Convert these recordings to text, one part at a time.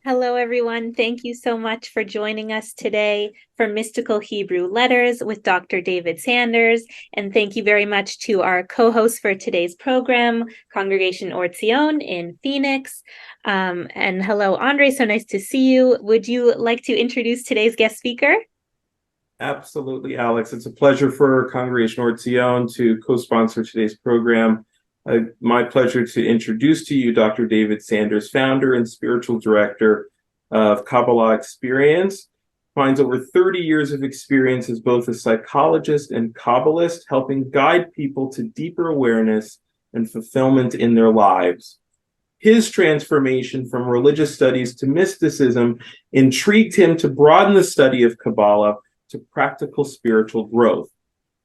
Hello, everyone. Thank you so much for joining us today for Mystical Hebrew Letters with Dr. David Sanders. And thank you very much to our co-host for today's program, Congregation Or Zion in Phoenix. And hello, Andre. So nice to see you. Would you like to introduce today's guest speaker? Absolutely, Alex. It's a pleasure for Congregation Or Zion to co-sponsor today's program. My pleasure to introduce to you Dr. David Sanders, founder and spiritual director of Kabbalah Experience. Finds over 30 years of experience as both a psychologist and Kabbalist, helping guide people to deeper awareness and fulfillment in their lives. His transformation from religious studies to mysticism intrigued him to broaden the study of Kabbalah to practical spiritual growth.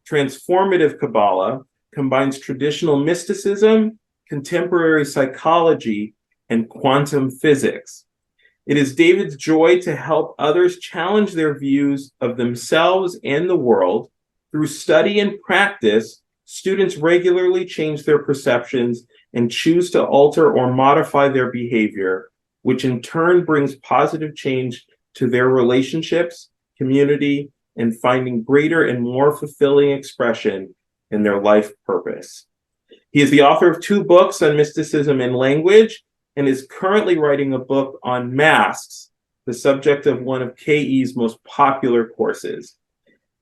Transformative Kabbalah combines traditional mysticism, contemporary psychology, and quantum physics. It is David's joy to help others challenge their views of themselves and the world. Through study and practice, students regularly change their perceptions and choose to alter or modify their behavior, which in turn brings positive change to their relationships, community, and finding greater and more fulfilling expression in their life purpose. He is the author of 2 books on mysticism and language and is currently writing a book on masks, the subject of one of KE's most popular courses.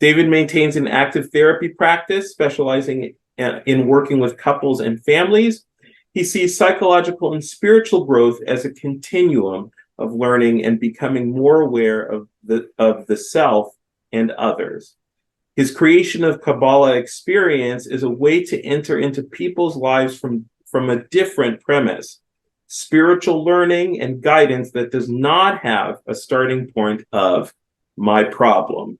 David maintains an active therapy practice specializing in working with couples and families. He sees psychological and spiritual growth as a continuum of learning and becoming more aware of the self and others. His creation of Kabbalah Experience is a way to enter into people's lives from a different premise, spiritual learning and guidance that does not have a starting point of my problem.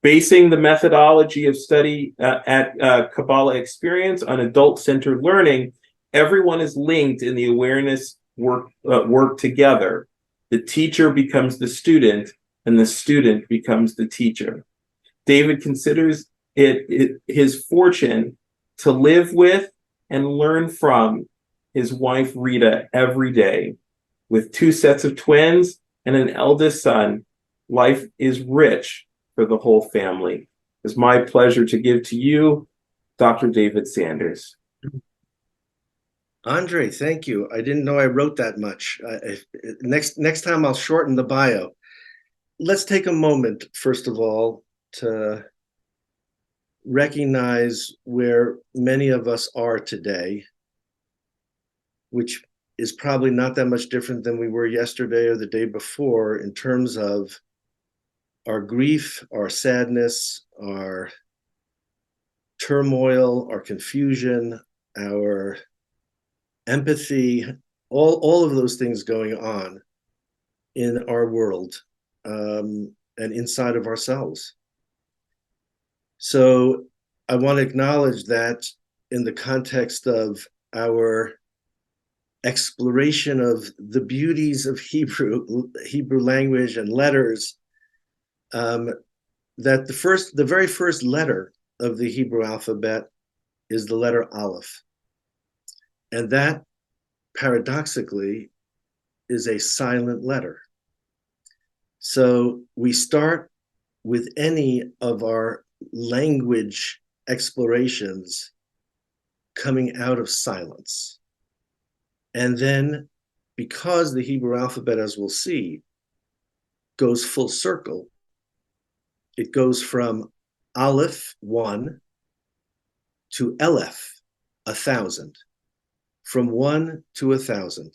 Basing the methodology of study at Kabbalah Experience on adult-centered learning, everyone is linked in the awareness work together. The teacher becomes the student, and the student becomes the teacher. David considers it his fortune to live with and learn from his wife Rita every day. With 2 sets of twins and an eldest son, life is rich for the whole family. It's my pleasure to give to you Dr. David Sanders. Andre, thank you. I didn't know I wrote that much. Next time I'll shorten the bio. Let's take a moment, first of all, to recognize where many of us are today, which is probably not that much different than we were yesterday or the day before in terms of our grief, our sadness, our turmoil, our confusion, our empathy, all of those things going on in our world and inside of ourselves. So I want to acknowledge that in the context of our exploration of the beauties of Hebrew language and letters, that the very first letter of the Hebrew alphabet is the letter Aleph. And that, paradoxically, is a silent letter. So we start with any of our language explorations coming out of silence. And then, because the Hebrew alphabet, as we'll see, goes full circle, it goes from Aleph, 1, to Aleph, 1,000. From 1 to 1,000.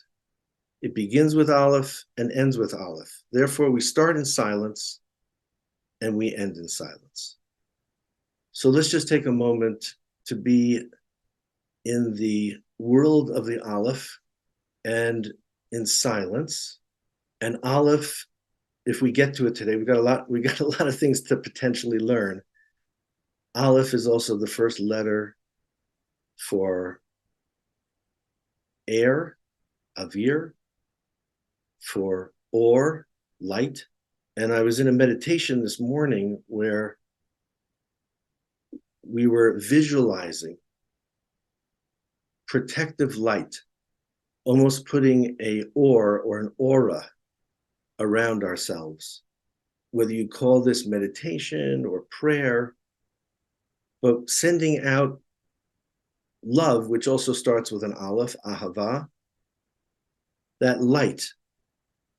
It begins with Aleph and ends with Aleph. Therefore, we start in silence and we end in silence. So let's just take a moment to be in the world of the Aleph and in silence. And Aleph, if we get to it today, we got a lot of things to potentially learn. Aleph is also the first letter for air, avir, for or, light. And I was in a meditation this morning where we were visualizing protective light, almost putting a or an aura around ourselves, whether you call this meditation or prayer, but sending out love, which also starts with an aleph, ahava, that light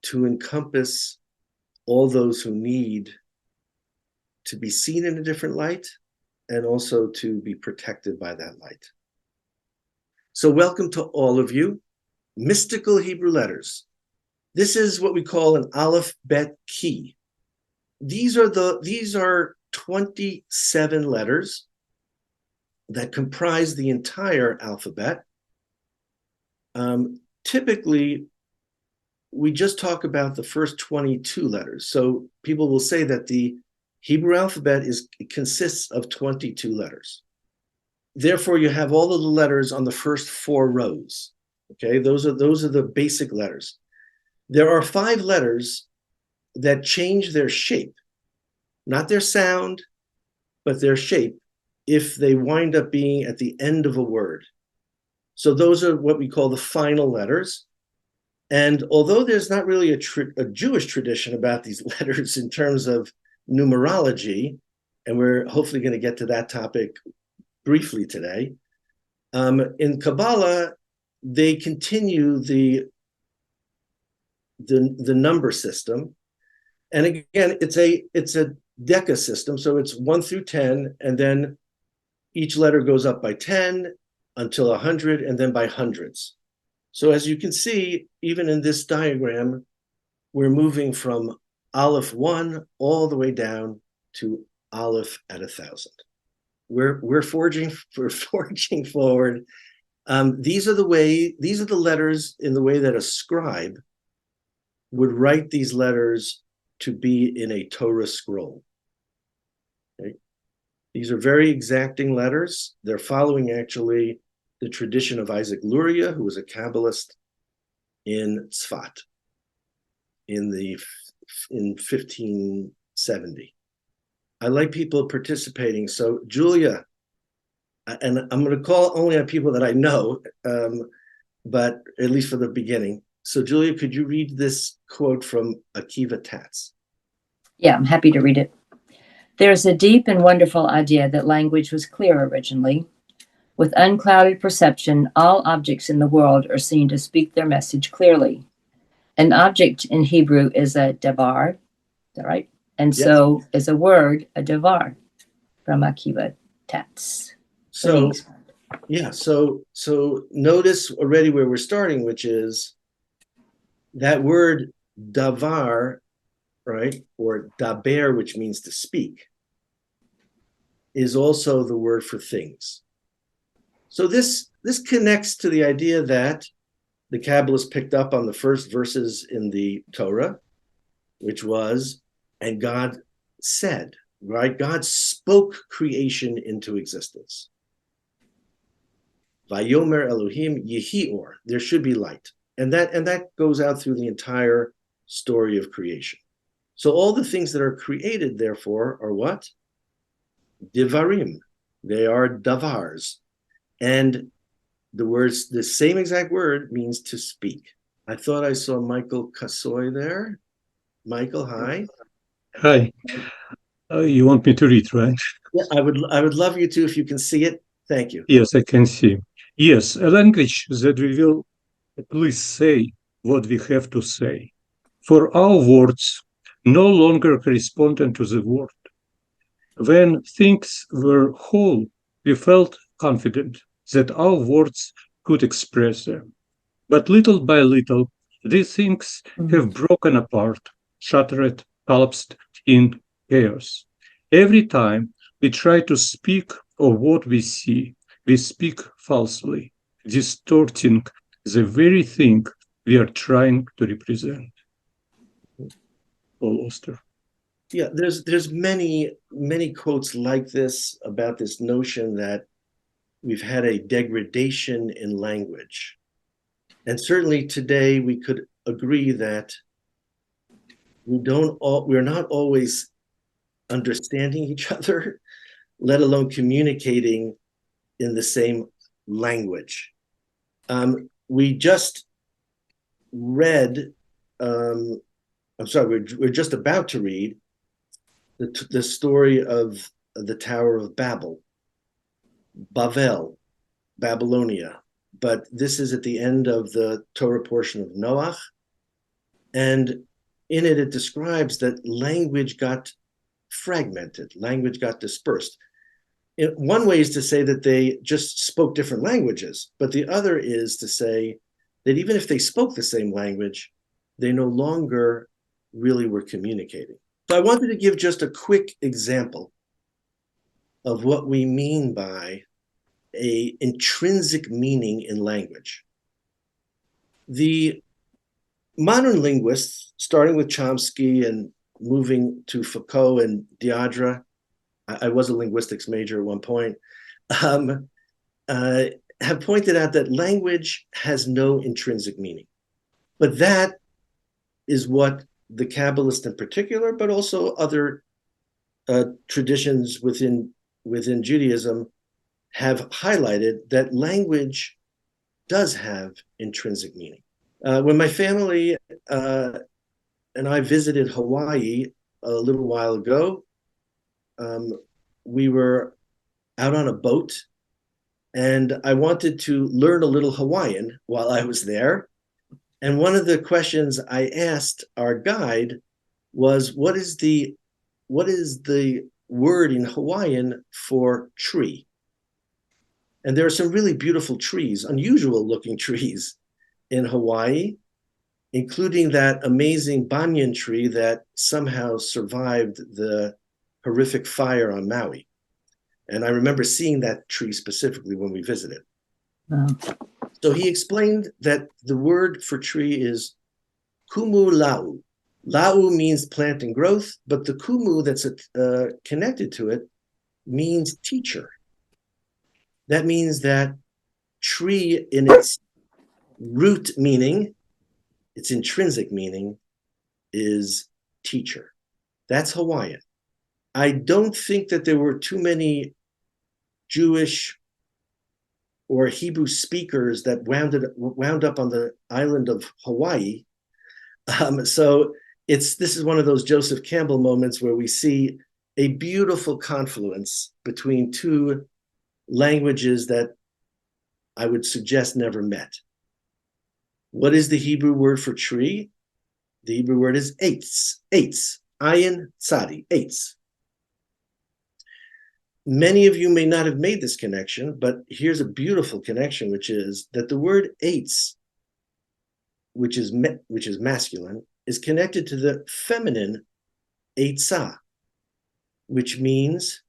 to encompass all those who need to be seen in a different light and also to be protected by that light. So welcome to all of you. Mystical Hebrew letters. This is what we call an aleph bet key. These are 27 letters that comprise the entire alphabet. Typically, we just talk about the first 22 letters. So people will say that the Hebrew alphabet consists of 22 letters. Therefore, you have all of the letters on the first 4 rows. Okay, those are the basic letters. There are 5 letters that change their shape, not their sound, but their shape, if they wind up being at the end of a word. So those are what we call the final letters. And although there's not really a Jewish tradition about these letters in terms of numerology, and we're hopefully going to get to that topic briefly today, in Kabbalah, they continue the number system. And again, it's a deca system, so it's 1 through 10, and then each letter goes up by 10 until 100, and then by hundreds. So as you can see, even in this diagram, we're moving from Aleph 1 all the way down to Aleph at 1,000. We're forging forward. These are the letters in the way that a scribe would write these letters to be in a Torah scroll. Okay? These are very exacting letters. They're following actually the tradition of Isaac Luria, who was a Kabbalist in Tzfat in 1570. I like people participating. So Julia, and I'm going to call only on people that I know, but at least for the beginning. So Julia, could you read this quote from Akiva Tatz? Yeah, I'm happy to read it. There is a deep and wonderful idea that language was clear originally. With unclouded perception, all objects in the world are seen to speak their message clearly. An object in Hebrew is a davar, is that right? And Yes. so is a word, a davar, from Akiva Tatz. So, yeah, so notice already where we're starting, which is that word davar, right, or daber, which means to speak, is also the word for things. So this connects to the idea that the Kabbalists picked up on the first verses in the Torah, which was, and God said, right? God spoke creation into existence. Vayomer Elohim Yehi Or, there should be light. And that goes out through the entire story of creation. So all the things that are created, therefore, are what? Divarim. They are davars. And the same exact word means to speak. I thought I saw Michael Kasoy there. Michael, hi. Hi. You want me to read, right? Yeah, I would love you to if you can see it. Thank you. Yes, I can see. Yes, a language that we will at least say what we have to say. For our words no longer corresponded to the word. When things were whole, we felt confident that our words could express them. But little by little, these things have broken apart, shattered, collapsed in chaos. Every time we try to speak of what we see, we speak falsely, distorting the very thing we are trying to represent. Paul Auster. Yeah, there's many quotes like this about this notion that we've had a degradation in language. And certainly today we could agree that we're not always understanding each other, let alone communicating in the same language. We just read a I'm sorry, we're just about to read the story of the Tower of Babel, Bavel, Babylonia. But this is at the end of the Torah portion of Noach. And in it, it describes that language got fragmented, language got dispersed. One way is to say that they just spoke different languages, but the other is to say that even if they spoke the same language, they no longer really were communicating. So I wanted to give just a quick example of what we mean by an intrinsic meaning in language. The modern linguists, starting with Chomsky and moving to Foucault and Diadra, I was a linguistics major at one point, have pointed out that language has no intrinsic meaning. But that is what the Kabbalist in particular, but also other traditions within Judaism have highlighted that language does have intrinsic meaning. When my family and I visited Hawaii a little while ago, we were out on a boat, and I wanted to learn a little Hawaiian while I was there. And one of the questions I asked our guide was, what is the word in Hawaiian for tree? And there are some really beautiful trees, unusual looking trees in Hawaii, including that amazing banyan tree that somehow survived the horrific fire on Maui. And I remember seeing that tree specifically when we visited. Wow. So he explained that the word for tree is kumu lau. Lau means plant and growth, but the kumu that's connected to it means teacher. That means that tree in its root meaning, its intrinsic meaning, is teacher. That's Hawaiian. I don't think that there were too many Jewish or Hebrew speakers that wound up on the island of Hawaii. So this is one of those Joseph Campbell moments where we see a beautiful confluence between two languages that I would suggest never met. What is the Hebrew word for tree? The Hebrew word is eitz, ayin tzadi, eitz. Many of you may not have made this connection, but here's a beautiful connection, which is that the word eitz, which is masculine, is connected to the feminine eitzah, which means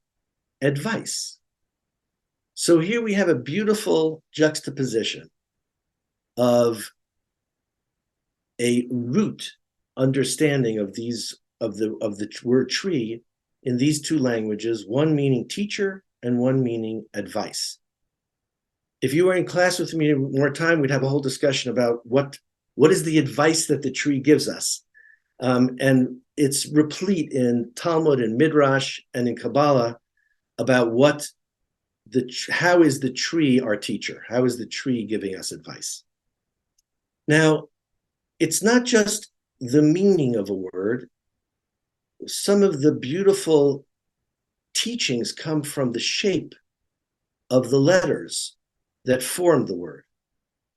advice. So here we have a beautiful juxtaposition of a root understanding of the word tree in these two languages, one meaning teacher and one meaning advice. If you were in class with me more time, we'd have a whole discussion about what is the advice that the tree gives us. And it's replete in Talmud and Midrash and in Kabbalah about how is the tree our teacher? How is the tree giving us advice? Now, it's not just the meaning of a word. Some of the beautiful teachings come from the shape of the letters that form the word.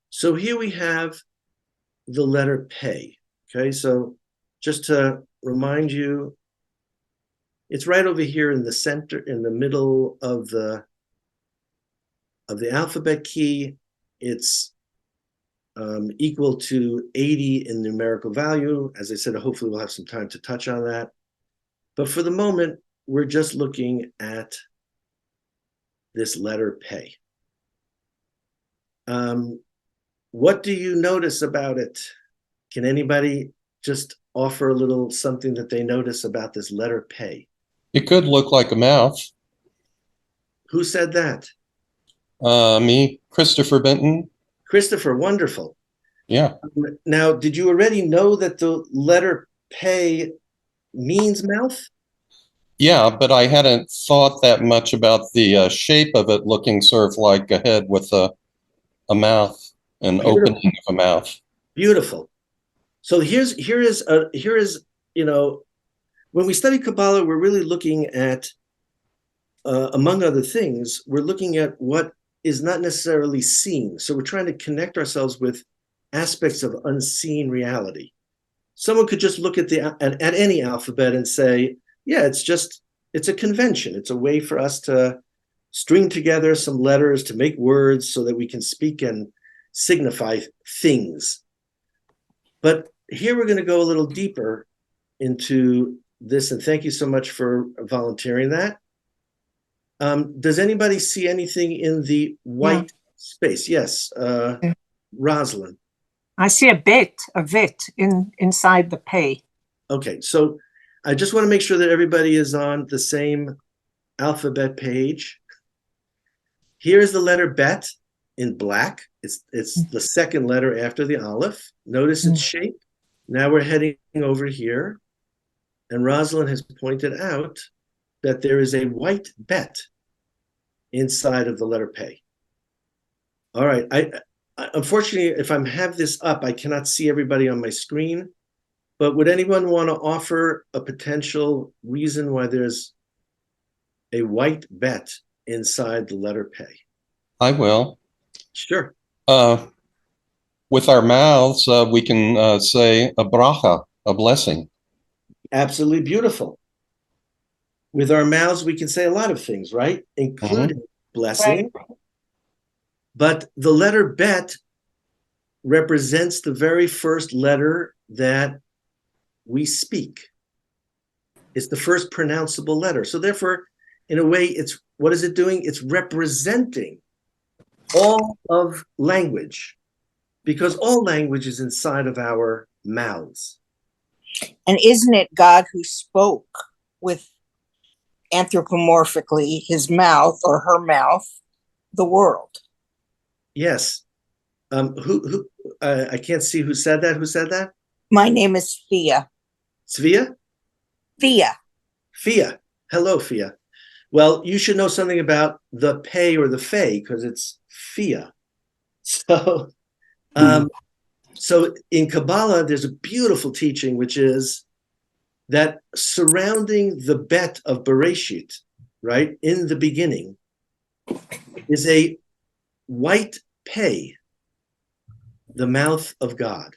So here we have the letter Pei. Okay, so just to remind you, it's right over here in the center, in the middle of the alphabet key. It's equal to 80 in numerical value. As I said, hopefully we'll have some time to touch on that. But for the moment, we're just looking at this letter Pei. What do you notice about it? Can anybody just offer a little something that they notice about this letter Pei? It could look like a mouth. Who said that? Me, Christopher Benton. Christopher, wonderful. Yeah. Now, did you already know that the letter Pei means mouth? Yeah, but I hadn't thought that much about the shape of it looking sort of like a head with a mouth, an Beautiful. opening of a mouth. Beautiful. So here is when we study Kabbalah, we're really looking at, among other things, we're looking at what is not necessarily seen. So we're trying to connect ourselves with aspects of unseen reality. Someone could just look at any alphabet and say, yeah, it's a convention. It's a way for us to string together some letters to make words so that we can speak and signify things. But here we're going to go a little deeper into this, and thank you so much for volunteering that. Does anybody see anything in the white space? Yes, Rosalind. I see a bit inside the pay. Okay, so I just want to make sure that everybody is on the same alphabet page. Here is the letter bet in black. It's the second letter after the aleph. Notice its shape. Now we're heading over here, and Rosalind has pointed out that there is a white bet inside of the letter pay. All right, I unfortunately, if I have this up, I cannot see everybody on my screen, but would anyone want to offer a potential reason why there's a white bet inside the letter pay? I will. Sure. With our mouths, we can say a bracha, a blessing. Absolutely beautiful. With our mouths, we can say a lot of things, right? Including blessing. Right. But the letter bet represents the very first letter that we speak. It's the first pronounceable letter. So therefore, in a way, what is it doing? It's representing all of language, because all language is inside of our mouths. And isn't it God who spoke with anthropomorphically his mouth or her mouth, the world? Yes. I can't see who said that. Who said that? My name is Thea. Svea? Thea. Fia. Hello, Fia. Well, you should know something about the pay or the fey, because it's Fia. So, so in Kabbalah, there's a beautiful teaching, which is that surrounding the bet of Bereshit, right, in the beginning, is a white pay, the mouth of God.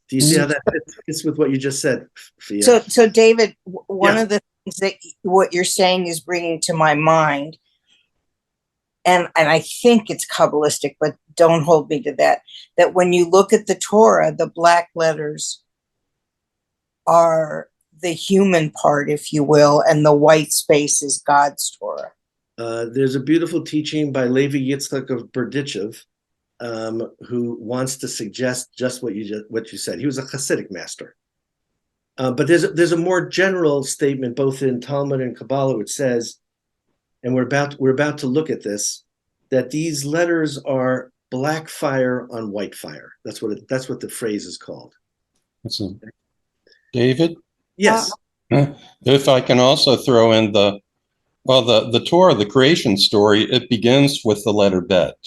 Do you see how that fits with what you just said, Fia? So David, one of the things that what you're saying is bringing to my mind, and I think it's Kabbalistic, but don't hold me to that, that when you look at the Torah, the black letters are the human part, if you will, and the white space is God's Torah. There's a beautiful teaching by Levi Yitzchak of Berdichev, who wants to suggest just what you said. He was a Hasidic master. But there's a more general statement both in Talmud and Kabbalah which says, and we're about to look at this, that these letters are black fire on white fire. That's what the phrase is called. David? Yes. If I can also throw in the Torah, the creation story, it begins with the letter bet,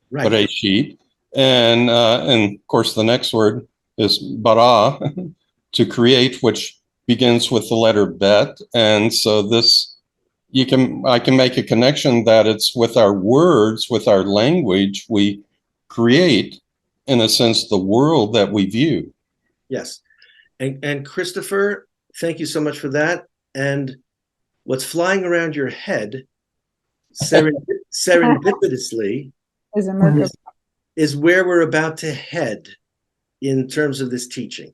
right. Bereshit, and of course the next word is bara, to create, which begins with the letter bet, and so I can make a connection that it's with our words, with our language, we create, in a sense, the world that we view. Yes, and Christopher, thank you so much for that. And what's flying around your head, serendipitously, is where we're about to head in terms of this teaching.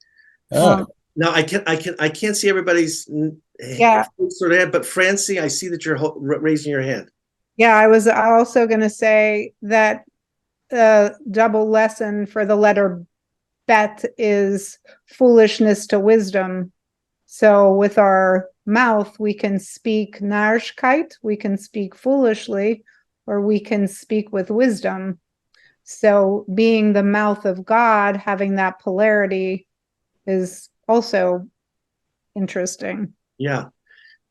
Now I can't see everybody's sort of head, but Francie, I see that you're raising your hand. Yeah, I was also going to say that double lesson for the letter bet is foolishness to wisdom. So with our mouth, we can speak narishkeit, we can speak foolishly, or we can speak with wisdom. So being the mouth of God, having that polarity is also interesting. Yeah,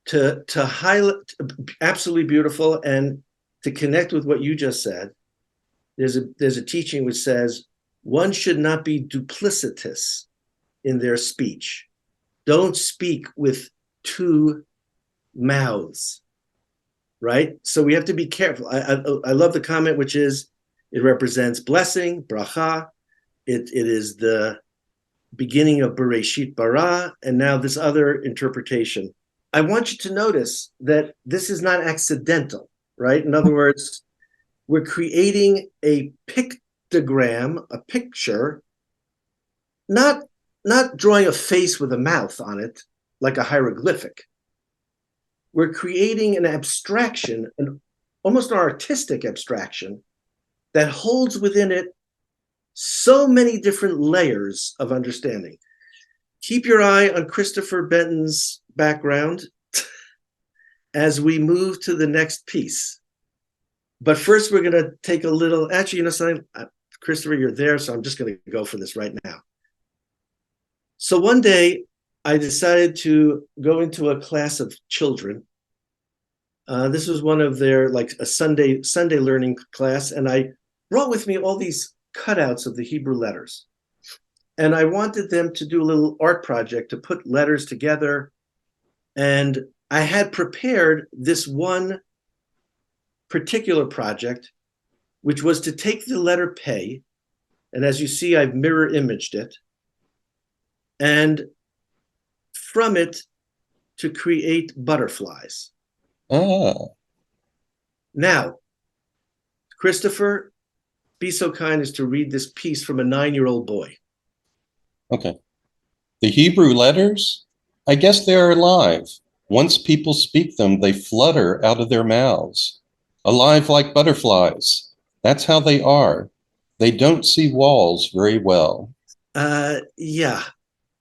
to highlight, absolutely beautiful, and to connect with what you just said. There's a teaching which says one should not be duplicitous in their speech. Don't speak with two mouths, right? So we have to be careful. I love the comment, which is, it represents blessing, bracha. It is the beginning of Bereshit bara, and now this other interpretation. I want you to notice that this is not accidental, right? In other words, we're creating a pictogram, a picture, not drawing a face with a mouth on it, like a hieroglyphic. We're creating an abstraction, almost an artistic abstraction, that holds within it so many different layers of understanding. Keep your eye on Christopher Benton's background as we move to the next piece. But first, we're going to take a little, actually, you know something? Christopher, you're there, so I'm just going to go for this right now. So one day, I decided to go into a class of children. This was one of their, like a Sunday learning class, and I brought with me all these cutouts of the Hebrew letters. And I wanted them to do a little art project to put letters together. And I had prepared this one particular project, which was to take the letter Pei, and as you see, I've mirror imaged it, and from it to create butterflies. Ah, Now, Christopher, be so kind as to read this piece from a 9-year-old boy. okay. The Hebrew letters, I guess they are alive. Once people speak them, they flutter out of their mouths, alive like butterflies. That's how they are. They don't see walls very well. Yeah.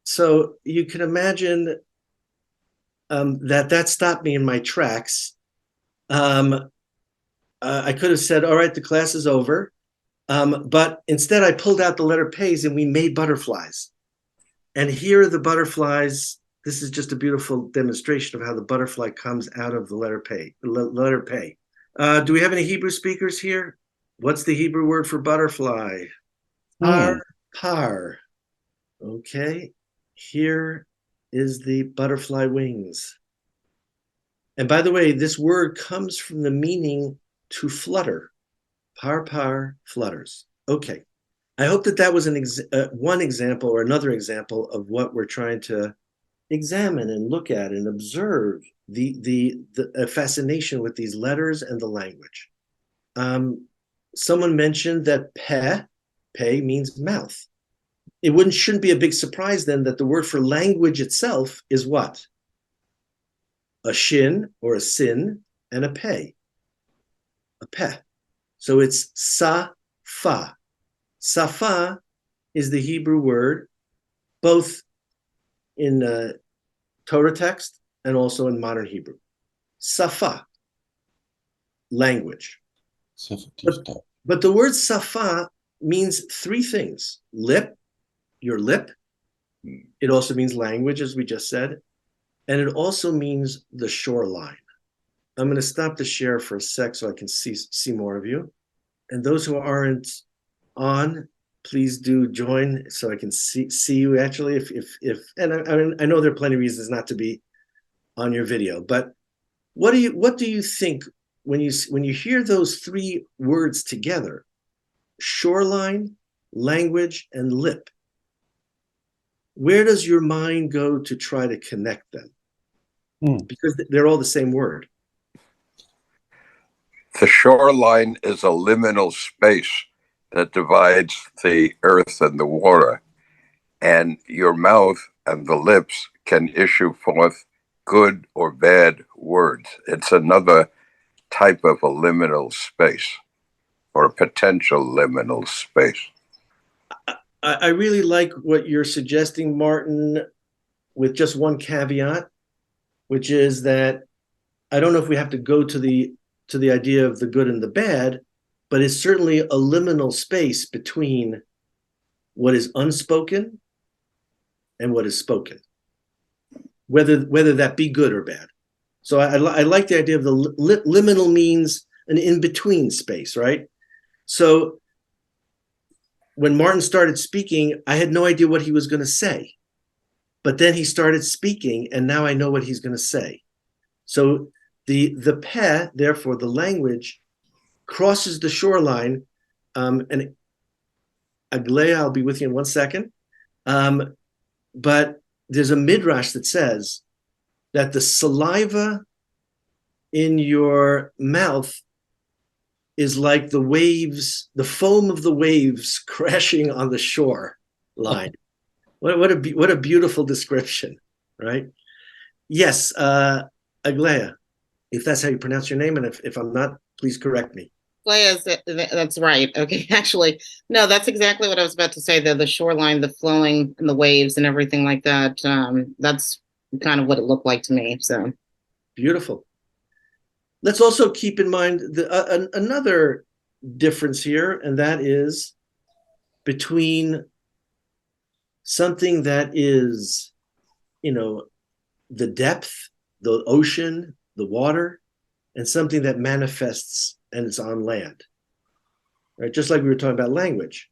So you can imagine that stopped me in my tracks. I could have said, all right, the class is over. But instead I pulled out the letter P's and we made butterflies. And here are the butterflies. This is just a beautiful demonstration of how the butterfly comes out of the letter P. Do we have any Hebrew speakers here? What's the Hebrew word for butterfly? Par. Okay. Here is the butterfly wings. And by the way, this word comes from the meaning to flutter. Par flutters. Okay. I hope that was one example or another example of what we're trying to examine and look at and observe the fascination with these letters and the language. Someone mentioned that pe means mouth. It shouldn't be a big surprise then that the word for language itself is what? A shin or a sin and a pe. A pe. So it's safa. Safa is the Hebrew word, both in Torah text and also in modern Hebrew. Safa, language. But the word safa means three things. Lip, your lip. It also means language, as we just said. And it also means the shoreline. I'm going to stop the share for a sec so I can see more of you. And those who aren't on, please do join so I can see you actually. And I know there are plenty of reasons not to be on your video, but what do you think when you hear those three words together? Shoreline, language, and lip. Where does your mind go to try to connect them? Because they're all the same word. The shoreline is a liminal space that divides the earth and the water, and your mouth and the lips can issue forth good or bad words. It's another type of a liminal space, or a potential liminal space. I really like what you're suggesting, Martin, with just one caveat, which is that I don't know if we have to go to the idea of the good and the bad, but it's certainly a liminal space between what is unspoken and what is spoken, whether that be good or bad. So I like the idea of the liminal means an in-between space, right? So when Martin started speaking, I had no idea what he was going to say. But then he started speaking, and now I know what he's going to say. So the peh, therefore, the language, crosses the shoreline. And Aglaya, I'll be with you in 1 second. But there's a midrash that says that the saliva in your mouth is like the waves, the foam of the waves crashing on the shore line. What a beautiful description, right? Yes, Aglaya, if that's how you pronounce your name, and if I'm not, please correct me. That's right. Okay, actually, no, that's exactly what I was about to say. The shoreline, the flowing, and the waves, and everything like that. That's kind of what it looked like to me. So beautiful. Let's also keep in mind another difference here, and that is between something that is, the depth, the ocean, the water, and something that manifests and it's on land, right? Just like we were talking about language.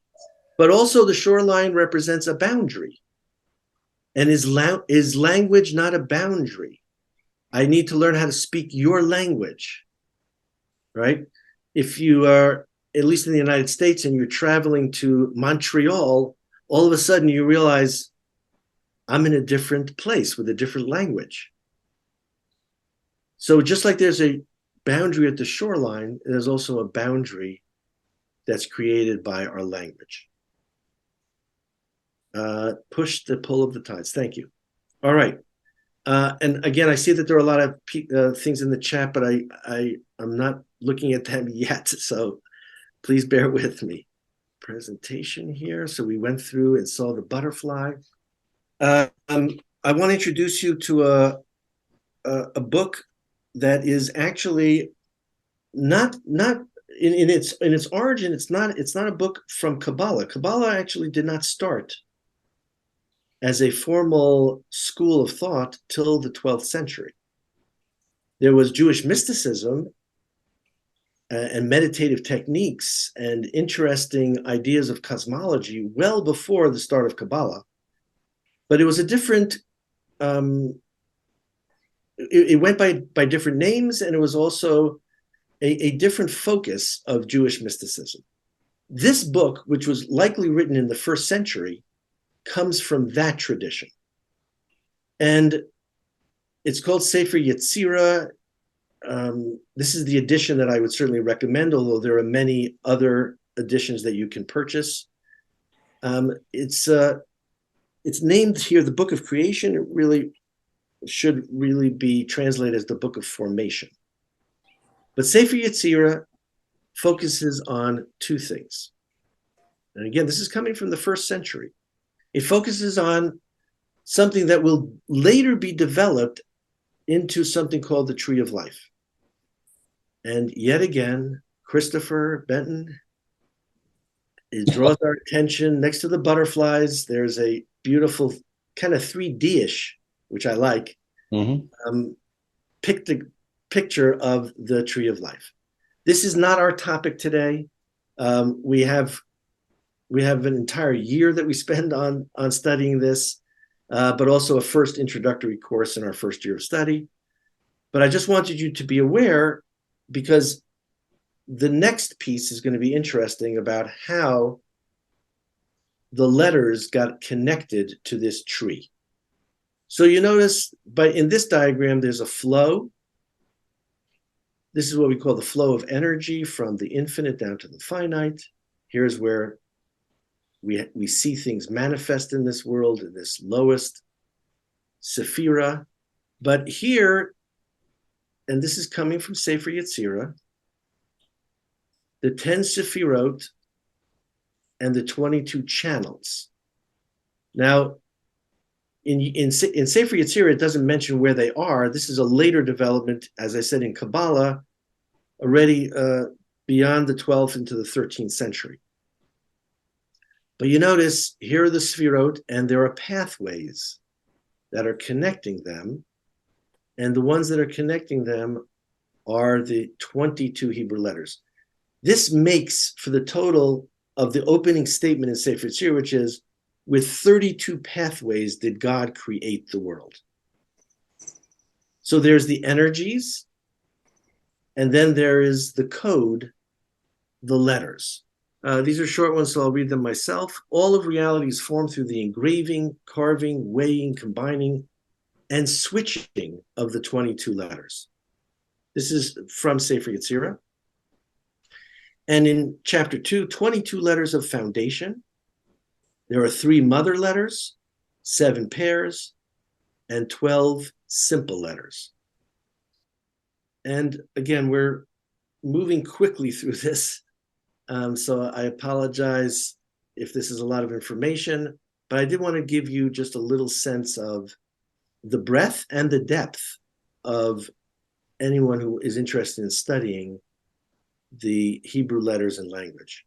But also the shoreline represents a boundary. And is language not a boundary? I need to learn how to speak your language, right? If you are, at least in the United States, and you're traveling to Montreal, all of a sudden you realize I'm in a different place with a different language. So just like there's a boundary at the shoreline, there's also a boundary that's created by our language. Push the pull of the tides. Thank you. All right. And again, I see that there are a lot of things in the chat, but I'm not looking at them yet. So please bear with me. Presentation here. So we went through and saw the butterfly. I want to introduce you to a book that is actually not in its origin. It's not a book from Kabbalah. Kabbalah actually did not start as a formal school of thought till the 12th century. There was Jewish mysticism and meditative techniques and interesting ideas of cosmology well before the start of Kabbalah. But it was a different, it went by different names, and it was also a different focus of Jewish mysticism. This book, which was likely written in the 1st century, comes from that tradition. And it's called Sefer Yetzirah. This is the edition that I would certainly recommend, although there are many other editions that you can purchase. It's named here the Book of Creation. It really should really be translated as the Book of Formation. But Sefer Yetzirah focuses on 2 things. And again, this is coming from the 1st century. It focuses on something that will later be developed into something called the Tree of Life. And yet again, Christopher Benton, it draws our attention. Next to the butterflies, there's a beautiful kind of 3D-ish, which I like, picture of the Tree of Life. This is not our topic today. We have an entire year that we spend on studying this, but also a first introductory course in our first year of study. But I just wanted you to be aware, because the next piece is going to be interesting about how the letters got connected to this tree. So you notice in this diagram, there's a flow. This is what we call the flow of energy from the infinite down to the finite. Here's where we see things manifest in this world, in this lowest sephira. But here, and this is coming from Sefer Yetzirah, the 10 sephirot and the 22 channels. Now, in Sefer Yetzirah, it doesn't mention where they are. This is a later development, as I said, in Kabbalah, already beyond the 12th into the 13th century. But you notice here are the sephirot, and there are pathways that are connecting them. And the ones that are connecting them are the 22 Hebrew letters. This makes for the total of the opening statement in Sefer Yetzirah, which is, with 32 pathways did God create the world. So there's the energies, and then there is the code, the letters. These are short ones, so I'll read them myself. All of reality is formed through the engraving, carving, weighing, combining, and switching of the 22 letters. This is from Sefer Yetzirah. And in chapter 2, 22 letters of foundation. There are 3 mother letters, 7 pairs, and 12 simple letters. And again, we're moving quickly through this. So I apologize if this is a lot of information, but I did want to give you just a little sense of the breadth and the depth of anyone who is interested in studying the Hebrew letters and language.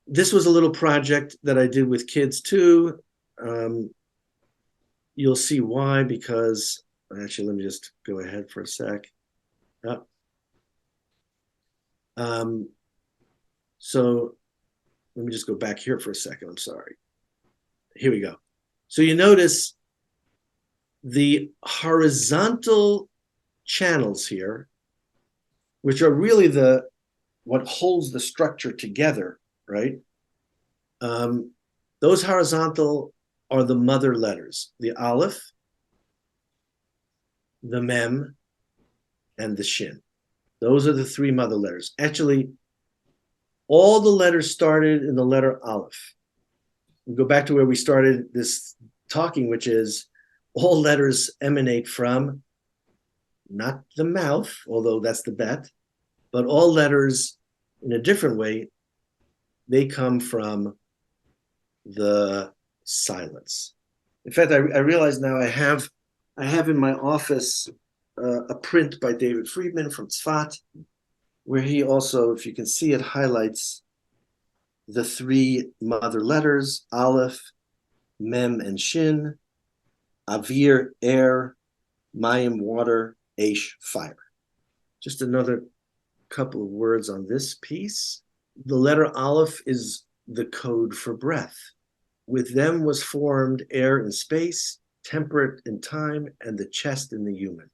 This was a little project that I did with kids too. You'll see why, because actually, let me just go ahead for a sec. So let me just go back here for a second. I'm sorry. Here we go. So you notice the horizontal channels here, which are really what holds the structure together, right? Those horizontal are the mother letters, the Aleph, the Mem, and the Shin. Those are the 3 mother letters. Actually, all the letters started in the letter Aleph. We go back to where we started this talking, which is all letters emanate from not the mouth, although that's the bet, but all letters in a different way, they come from the silence. In fact, I realize now I have in my office a print by David Friedman from Tzfat, where he also, if you can see it, highlights the 3 mother letters, Aleph, Mem, and Shin, Avir, air, Mayim, water, Aish, fire. Just another couple of words on this piece. The letter Aleph is the code for breath. With them was formed air in space, temperate in time, and the chest in the human.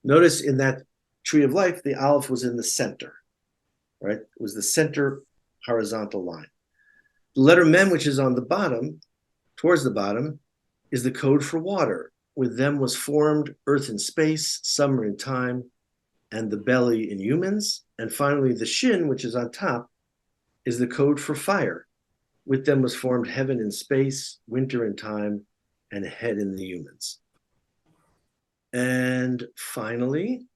Notice in that tree of life, the Aleph was in the center, right? It was the center horizontal line. The letter Mem, which is on the bottom, towards the bottom, is the code for water. With them was formed earth in space, summer in time, and the belly in humans. And finally, the Shin, which is on top, is the code for fire. With them was formed heaven in space, winter in time, and head in the humans. And finally,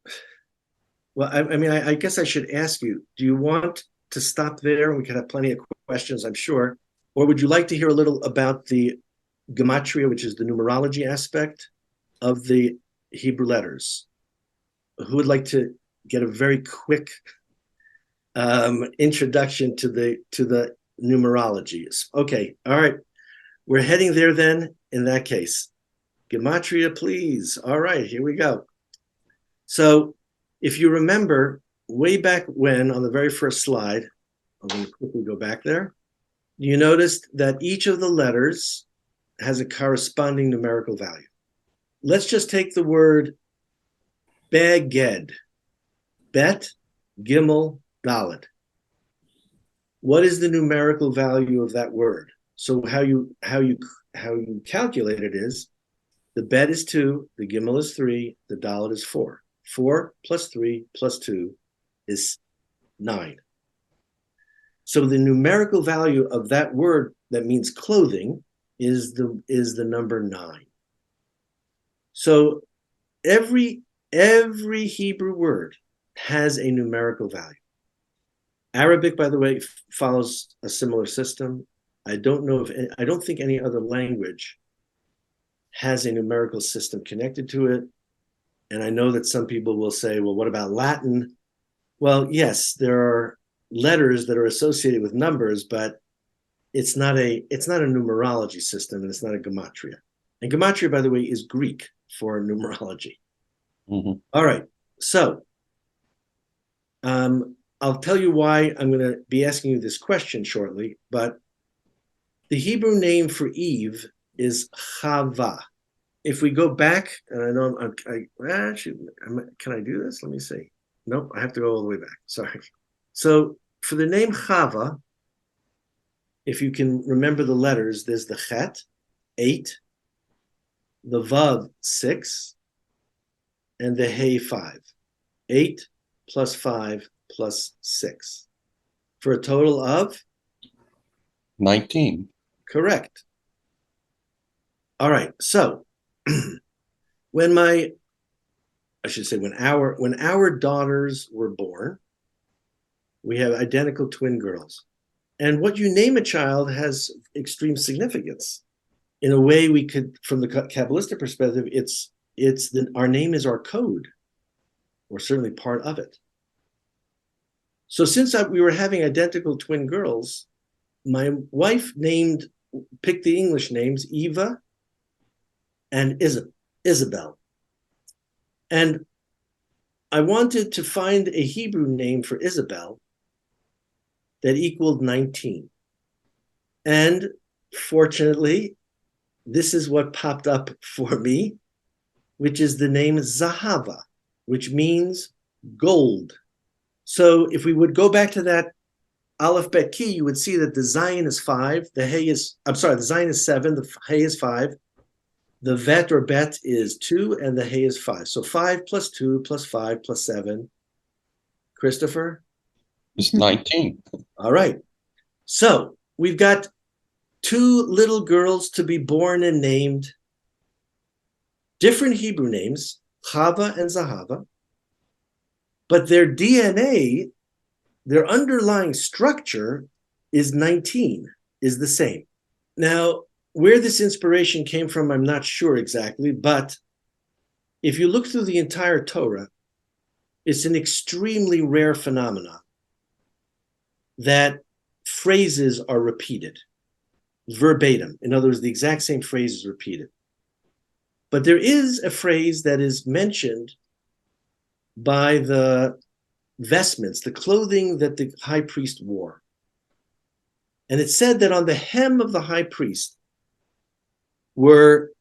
well, I guess I should ask you, do you want to stop there? We can have plenty of questions, I'm sure. Or would you like to hear a little about the gematria, which is the numerology aspect of the Hebrew letters? Who would like to get a very quick introduction to the numerologies? Okay, all right. We're heading there then, in that case. Gematria, please. All right, here we go. So if you remember, way back when, on the very first slide, I'm going to quickly go back there, you noticed that each of the letters has a corresponding numerical value. Let's just take the word beged, bet, gimel, dalet. What is the numerical value of that word? So how you calculate it is, the bet is 2, the gimel is 3, the dalet is 4. 4 plus 3 plus 2 is 9. So the numerical value of that word that means clothing is the number 9. So every Hebrew word has a numerical value. Arabic, by the way, follows a similar system. I don't think any other language has a numerical system connected to it. And I know that some people will say, well, what about Latin? Well, yes, there are letters that are associated with numbers, but it's not a numerology system, and it's not a gematria. And gematria, by the way, is Greek for numerology. Mm-hmm. All right. So I'll tell you why I'm going to be asking you this question shortly, but the Hebrew name for Eve is Chava. If we go back, and I know can I do this? Let me see. Nope, I have to go all the way back. Sorry. So for the name Chava, if you can remember the letters, there's the Chet, 8, the Vav, 6, and the Hey, 5. 8 plus 5 plus 6. For a total of? 19. Correct. All right. So when our daughters were born, we have identical twin girls. And what you name a child has extreme significance. In a way, we could, from the Kabbalistic perspective, our name is our code, or certainly part of it. So since we were having identical twin girls, my wife picked the English names Eva and Isabel. And I wanted to find a Hebrew name for Isabel that equaled 19. And fortunately, this is what popped up for me, which is the name Zahava, which means gold. So if we would go back to that Aleph Bet key, you would see that the Zayin is 5, the Zayin is 7, the Hey is 5, the Vet or Bet is 2, and the Hey is 5. So 5 plus 2 plus 5 plus 7. Christopher? It's 19. All right. So we've got 2 little girls to be born and named, different Hebrew names, Chava and Zahava, but their DNA, their underlying structure is 19, is the same. Now, where this inspiration came from, I'm not sure exactly, but if you look through the entire Torah, it's an extremely rare phenomenon that phrases are repeated verbatim. In other words, the exact same phrase is repeated. But there is a phrase that is mentioned by the vestments, the clothing that the high priest wore. And it said that on the hem of the high priest were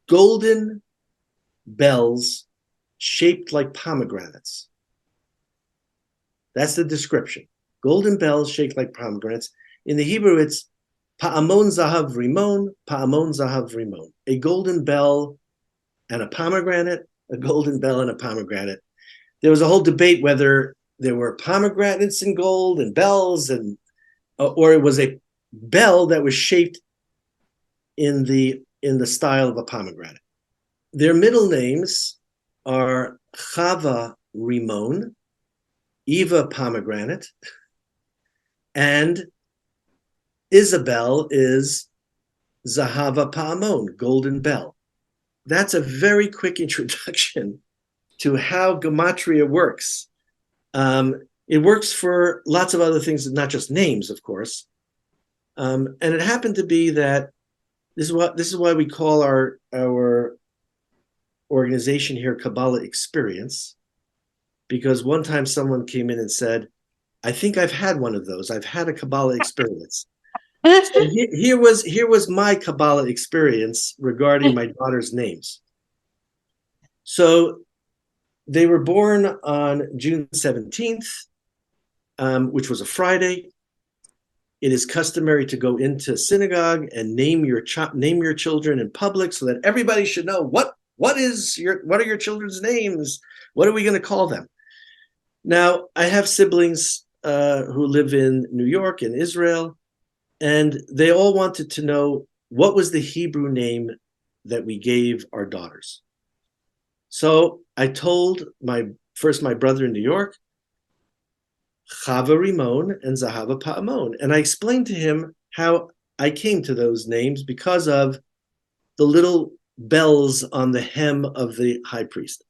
golden bells shaped like pomegranates. That's the description. Golden bells shaped like pomegranates. In the Hebrew, it's Pa'amon Zahav Rimon, Pa'amon Zahav Rimon. A golden bell and a pomegranate, a golden bell and a pomegranate. There was a whole debate whether there were pomegranates in gold and bells, or it was a bell that was shaped in the style of a pomegranate. Their middle names are Chava Rimon, Eva Pomegranate, and Isabel is Zahava Pa'amon, golden bell. That's a very quick introduction to how gematria works. It works for lots of other things, not just names, of course. And it happened to be that this is why we call our organization here Kabbalah Experience, because one time someone came in and said, I think I've had one of those. I've had a Kabbalah experience. So here was my Kabbalah experience regarding my daughter's names. So they were born on June 17th, which was a Friday. It is customary to go into synagogue and name your children in public so that everybody should know what are your children's names? What are we going to call them? Now, I have siblings who live in New York and Israel, and they all wanted to know what was the Hebrew name that we gave our daughters. So I told my brother in New York, Chava Rimon and Zahava Pa'amon. And I explained to him how I came to those names because of the little bells on the hem of the high priest.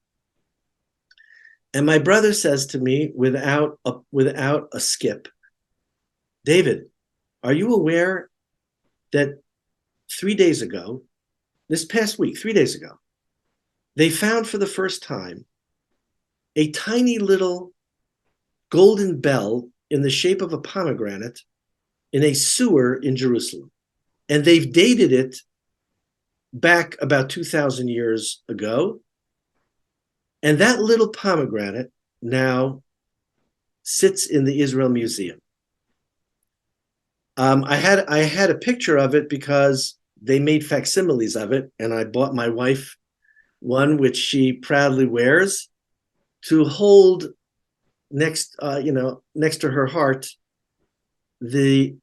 And my brother says to me without a skip, David, are you aware that 3 days ago, this past week, 3 days ago, they found for the first time a tiny little golden bell in the shape of a pomegranate in a sewer in Jerusalem. And they've dated it back about 2,000 years ago. And that little pomegranate now sits in the Israel Museum. I had a picture of it because they made facsimiles of it, and I bought my wife one, which she proudly wears, to hold next to her heart the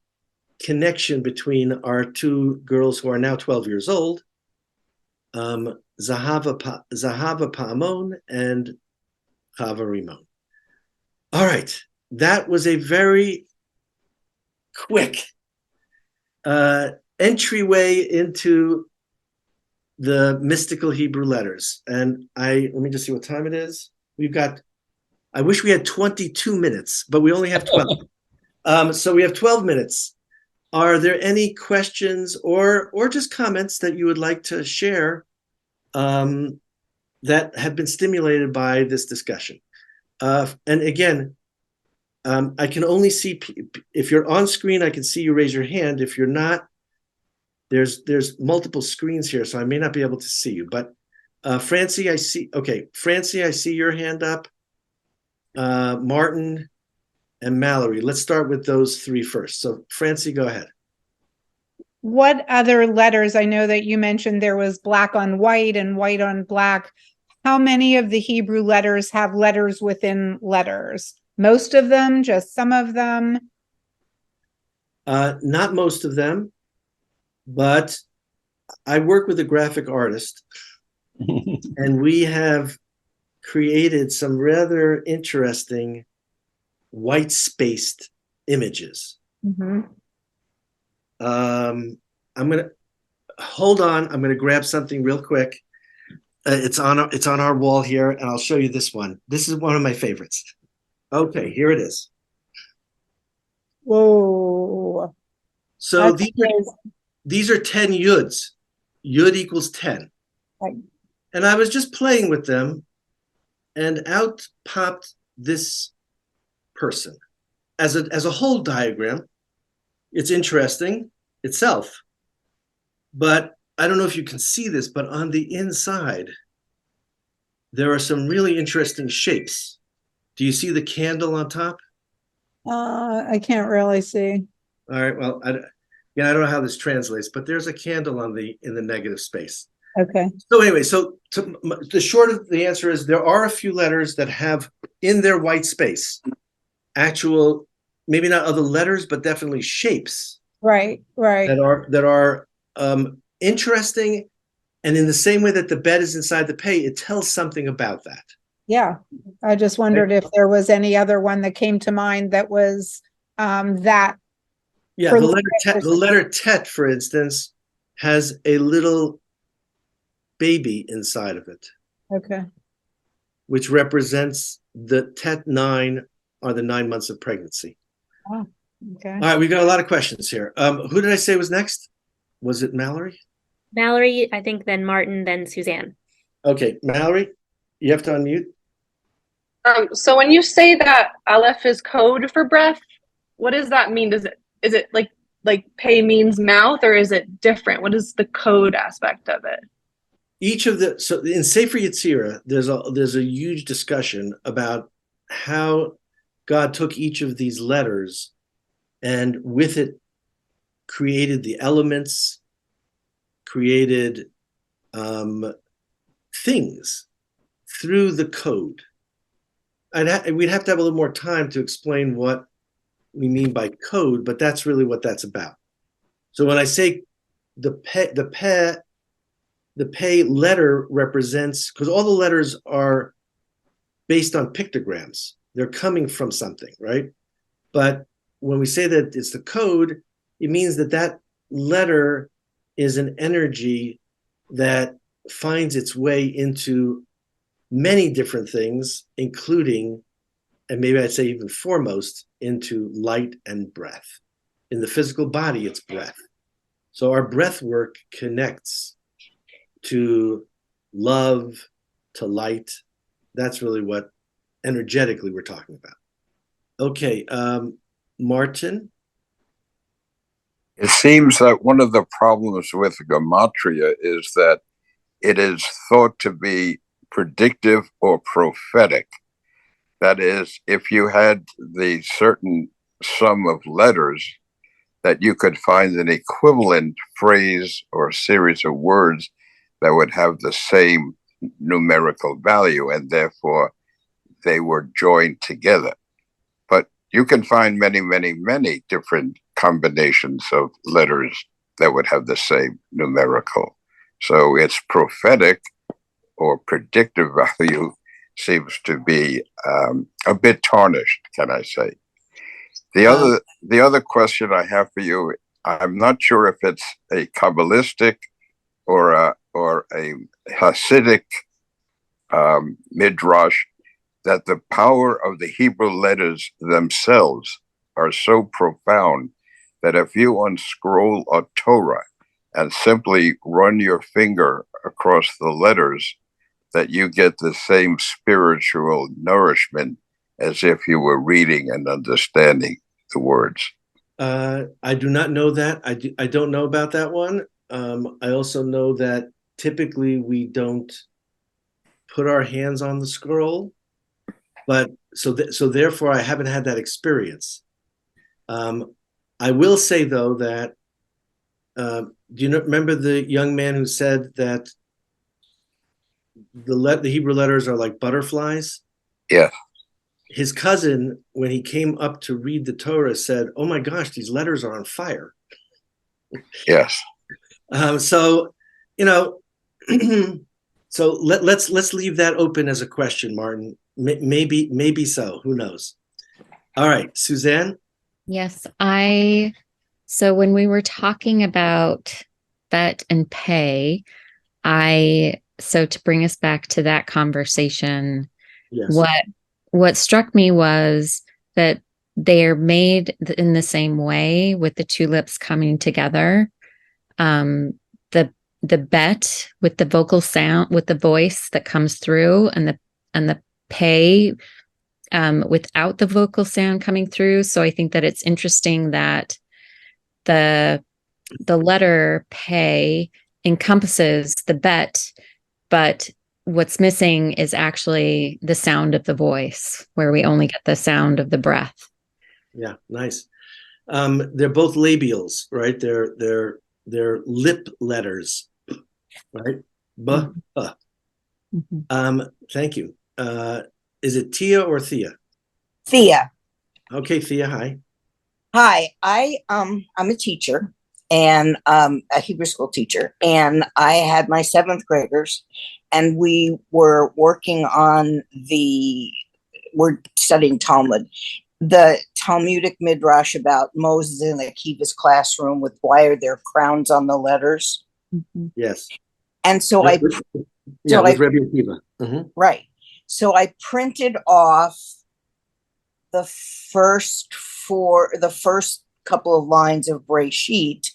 connection between our two girls who are now 12 years old, Zahava Pa'amon and Chava Rimon. All right, that was a very quick entryway into the mystical Hebrew letters. And let me just see what time it is. I wish we had 22 minutes, but we only have 12. So we have 12 minutes. Are there any questions or just comments that you would like to share that have been stimulated by this discussion? And again, I can only see, if you're on screen, I can see you raise your hand. If you're not, there's multiple screens here, so I may not be able to see you. But Francie, I see your hand up. Martin and Mallory. Let's start with those three first. So Francie, go ahead. What other letters? I know that you mentioned there was black on white and white on black. How many of the Hebrew letters have letters within letters? Most of them, just some of them? Not most of them, but I work with a graphic artist, and we have created some rather interesting white-spaced images. Mm-hmm. I'm gonna hold on. I'm gonna grab something real quick. It's on our wall here, and I'll show you this one. This is one of my favorites. Okay, here it is. Whoa. So these are 10 yuds. Yud equals 10. Right. And I was just playing with them, and out popped this person. As a whole diagram, it's interesting itself. But I don't know if you can see this, but on the inside, there are some really interesting shapes. Do you see the candle on top? I can't really see. All right, well, I don't know how this translates, but there's a candle in the negative space. Okay. So anyway, the short of the answer is there are a few letters that have in their white space actual, maybe not other letters, but definitely shapes. Right. That are interesting, and in the same way that the bet is inside the pay, it tells something about that. Yeah. I just wondered if there was any other one that came to mind that was that. Yeah, the letter tet, for instance, has a little baby inside of it. Okay. Which represents the tet 9 are the 9 months of pregnancy. Oh, okay. All right, we got a lot of questions here. Who did I say was next? Was it Mallory? Mallory, I think, then Martin, then Suzanne. Okay, Mallory, you have to unmute. So when you say that Aleph is code for breath, what does that mean? Is it like pay means mouth, or is it different? What is the code aspect of it? So in Sefer Yetzirah, there's a huge discussion about how God took each of these letters and with it created the elements, created things through the code. We'd have to have a little more time to explain what we mean by code, but that's really what that's about. So when I say the pay letter represents, because all the letters are based on pictograms. They're coming from something, right? But when we say that it's the code, it means that letter is an energy that finds its way into many different things, including, and maybe I'd say even foremost, into light and breath. In the physical body, it's breath. So our breath work connects to love, to light. That's really what energetically we're talking about. Okay, Martin. It seems that one of the problems with gematria is that it is thought to be predictive or prophetic. That is, if you had the certain sum of letters, that you could find an equivalent phrase or series of words that would have the same numerical value, and therefore they were joined together. But you can find many, many, many different combinations of letters that would have the same numerical. So its prophetic or predictive value seems to be a bit tarnished, can I say. The other question I have for you, I'm not sure if it's a Kabbalistic or a Hasidic midrash, that the power of the Hebrew letters themselves are so profound that if you unscroll a Torah and simply run your finger across the letters, that you get the same spiritual nourishment as if you were reading and understanding the words. I do not know that. I don't know about that one. I also know that typically we don't put our hands on the scroll, but so therefore I haven't had that experience. I will say though that do you remember the young man who said that the Hebrew letters are like butterflies? Yeah. His cousin, when he came up to read the Torah, said, "Oh my gosh, these letters are on fire." Yes. So, you know, so let's leave that open as a question, Martin. Maybe so. Who knows? All right, Suzanne. Yes, so when we were talking about bet and pay, so to bring us back to that conversation, Yes. What struck me was that they're made in the same way, with the two lips coming together. The bet with the vocal sound, with the voice that comes through, and the pay without the vocal sound coming through. So I think that it's interesting that the letter pay encompasses the bet, but what's missing is actually the sound of the voice, where we only get the sound of the breath. Yeah, nice. They're both labials, right? They're lip letters, right? Mm-hmm. Thank you. Is it Tia or Thea? Thea. Okay, Thea, hi. Hi, I'm a teacher, and a Hebrew school teacher, and I had my 7th graders, and we were working on we're studying Talmud, the Talmudic midrash about Moses in Akiva's classroom with why are there crowns on the letters? Mm-hmm. Yes. And so with Rabbi Akiva. Mm-hmm. Right. So I printed off the first couple of lines of Breshit,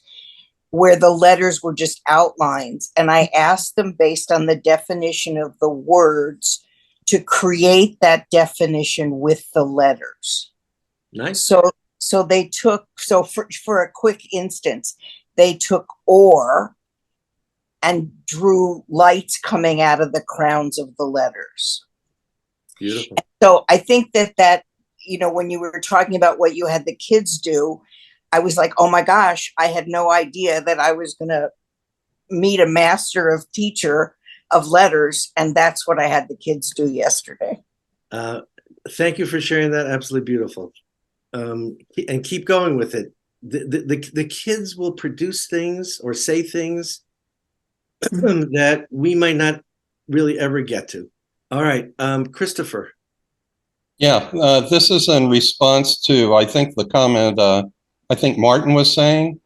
where the letters were just outlines, and I asked them, based on the definition of the words, to create that definition with the letters. Nice. So they took, for a quick instance, they took or and drew lights coming out of the crowns of the letters. Beautiful. So I think that when you were talking about what you had the kids do, I was like, oh my gosh, I had no idea that I was going to meet a master of teacher of letters. And that's what I had the kids do yesterday. Thank you for sharing that. Absolutely beautiful. And keep going with it. The kids will produce things or say things that we might not really ever get to. All right, Christopher. Yeah, this is in response to, I think, the comment I think Martin was saying.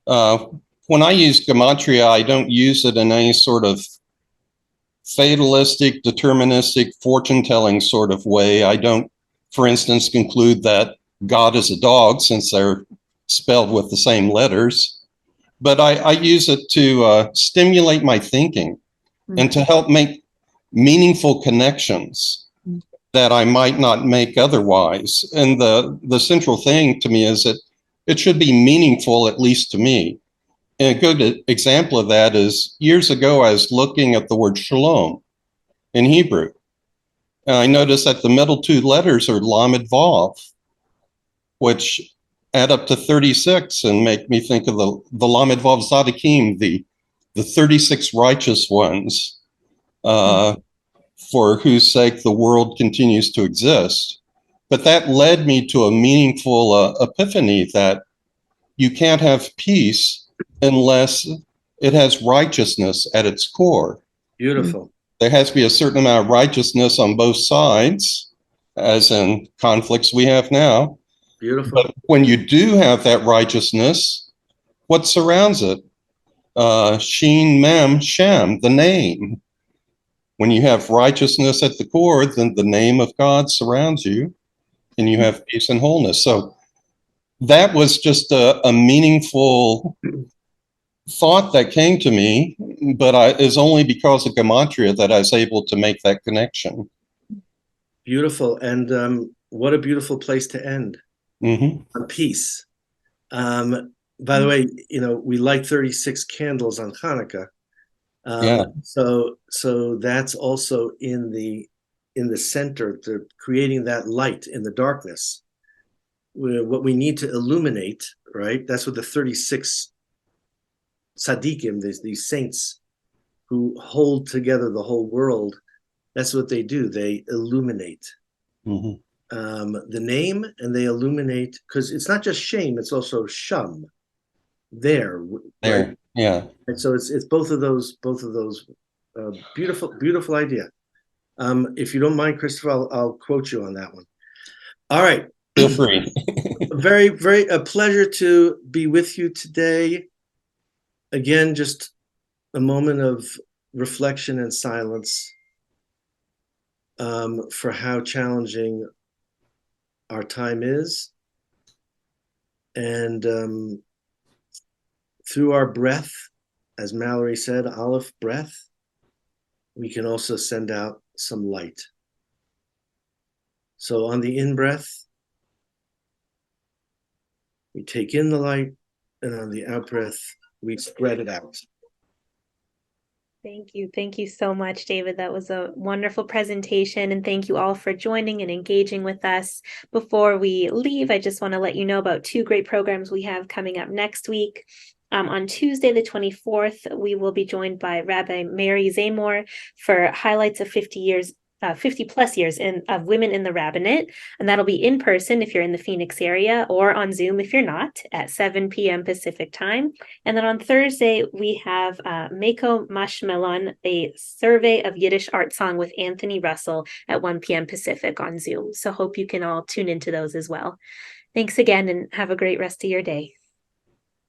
When I use gematria, I don't use it in any sort of fatalistic, deterministic, fortune-telling sort of way. I don't, for instance, conclude that God is a dog, since they're spelled with the same letters. But I use it to stimulate my thinking and to help make meaningful connections. that I might not make otherwise. And the central thing to me is that it should be meaningful, at least to me. And a good example of that is years ago, I was looking at the word shalom in Hebrew. And I noticed that the middle two letters are lamed vav, which add up to 36 and make me think of the lamed vav tzaddikim, the 36 righteous ones, for whose sake the world continues to exist. But that led me to a meaningful epiphany that you can't have peace unless it has righteousness at its core. Beautiful. There has to be a certain amount of righteousness on both sides, as in conflicts we have now. Beautiful. But when you do have that righteousness, what surrounds it? Shin, Mem, Shem, the name. When you have righteousness at the core, then the name of God surrounds you and you have peace and wholeness. So that was just a meaningful thought that came to me, but it's only because of Gematria that I was able to make that connection. Beautiful. And what a beautiful place to end. Mm-hmm. On peace. By the way, we light 36 candles on Hanukkah. So that's also in the center, creating that light in the darkness. What we need to illuminate, right? That's what the 36 tzaddikim, these saints who hold together the whole world, that's what they do. They illuminate the name, and they illuminate, because it's not just shame, it's also sham. There. Right? Yeah. And so it's both of those beautiful idea. If you don't mind, Christopher, I'll quote you on that one. All right. Feel free. Very, very a pleasure to be with you today. Again, just a moment of reflection and silence for how challenging our time is. And through our breath, as Mallory said, Aleph breath, we can also send out some light. So on the in-breath, we take in the light, and on the out-breath, we spread it out. Thank you. Thank you so much, David. That was a wonderful presentation, and thank you all for joining and engaging with us. Before we leave, I just want to let you know about two great programs we have coming up next week. On Tuesday, the 24th, we will be joined by Rabbi Mary Zamor for highlights of 50 plus years of women in the rabbinate. And that'll be in person if you're in the Phoenix area, or on Zoom if you're not, at 7 p.m. Pacific time. And then on Thursday, we have Meko Mashmelon, a survey of Yiddish art song with Anthony Russell at 1 p.m. Pacific on Zoom. So hope you can all tune into those as well. Thanks again, and have a great rest of your day.